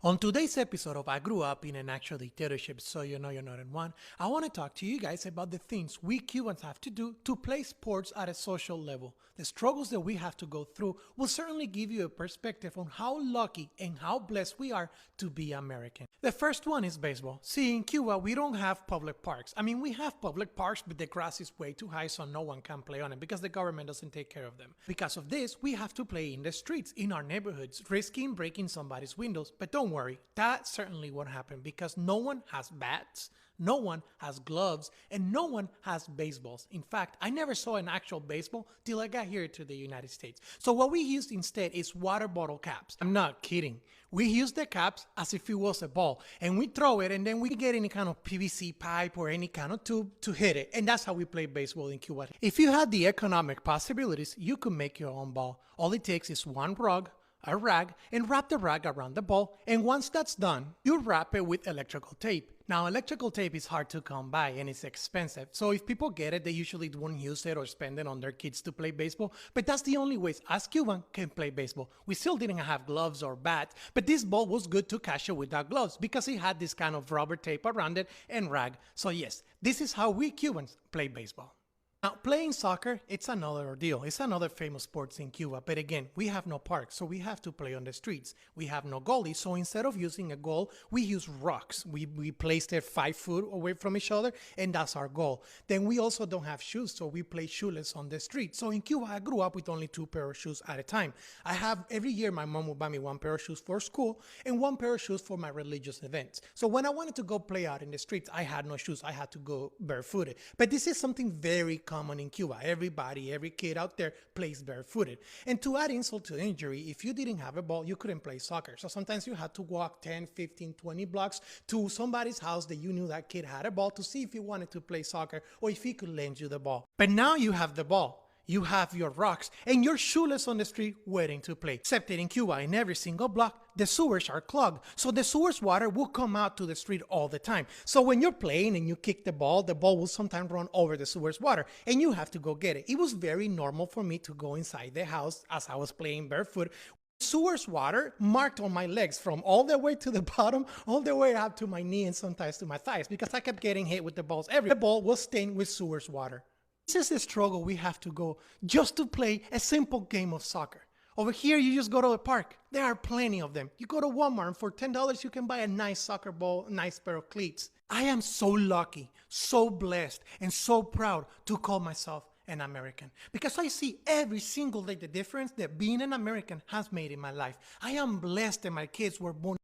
On today's episode of I Grew Up in an Actual Dictatorship, so you know you're not in one, I want to talk to you guys about the things we Cubans have to do to play sports at a social level. The struggles that we have to go through will certainly give you a perspective on how lucky and how blessed we are to be American. The first one is baseball. See, in Cuba, we don't have public parks. I mean, we have public parks, but the grass is way too high, so no one can play on it because the government doesn't take care of them. Because of this, we have to play in the streets, in our neighborhoods, risking breaking somebody's windows. But don't worry, that certainly won't happen because no one has bats, no one has gloves, and no one has baseballs. In fact, I never saw an actual baseball till I got here to the United States. So what we used instead is water bottle caps. I'm not kidding. We use the caps as if it was a ball, and we throw it, and then we get any kind of PVC pipe or any kind of tube to hit it, and that's how we play baseball in Cuba. If you had the economic possibilities, you could make your own ball. All it takes is one rug, a rag, and wrap the rag around the ball, and once that's done, you wrap it with electrical tape. Now, electrical tape is hard to come by and it's expensive, so if people get it, they usually won't use it or spend it on their kids to play baseball, but that's the only ways us Cubans can play baseball. We still didn't have gloves or bats, but this ball was good to catch it without gloves because it had this kind of rubber tape around it and rag. So yes, this is how we Cubans play baseball. Now, playing soccer, it's another ordeal. It's another famous sport in Cuba. But again, we have no parks, so we have to play on the streets. We have no goalie, so instead of using a goal, we use rocks. We place it 5 feet away from each other, and that's our goal. Then we also don't have shoes, so we play shoeless on the street. So in Cuba, I grew up with only 2 pair of shoes at a time. I have, every year, my mom would buy me 1 pair of shoes for school and 1 pair of shoes for my religious events. So when I wanted to go play out in the streets, I had no shoes. I had to go barefooted. But this is something very common in Cuba. Everybody, every kid out there plays barefooted. And to add insult to injury, if you didn't have a ball, you couldn't play soccer. So sometimes you had to walk 10, 15, 20 blocks to somebody's house that you knew that kid had a ball to see if he wanted to play soccer or if he could lend you the ball. But now you have the ball. You have your rocks, and you're shoeless on the street waiting to play. Except that in Cuba, in every single block, the sewers are clogged. So the sewers water will come out to the street all the time. So when you're playing and you kick the ball will sometimes run over the sewers water, and you have to go get it. It was very normal for me to go inside the house as I was playing barefoot. Sewers water marked on my legs from all the way to the bottom, all the way up to my knee and sometimes to my thighs because I kept getting hit with the balls. Every ball was stained with sewers water. This is the struggle we have to go just to play a simple game of soccer. Over here, you just go to a park. There are plenty of them. You go to Walmart and for $10, you can buy a nice soccer ball, a nice pair of cleats. I am so lucky, so blessed, and so proud to call myself an American because I see every single day the difference that being an American has made in my life. I am blessed that my kids were born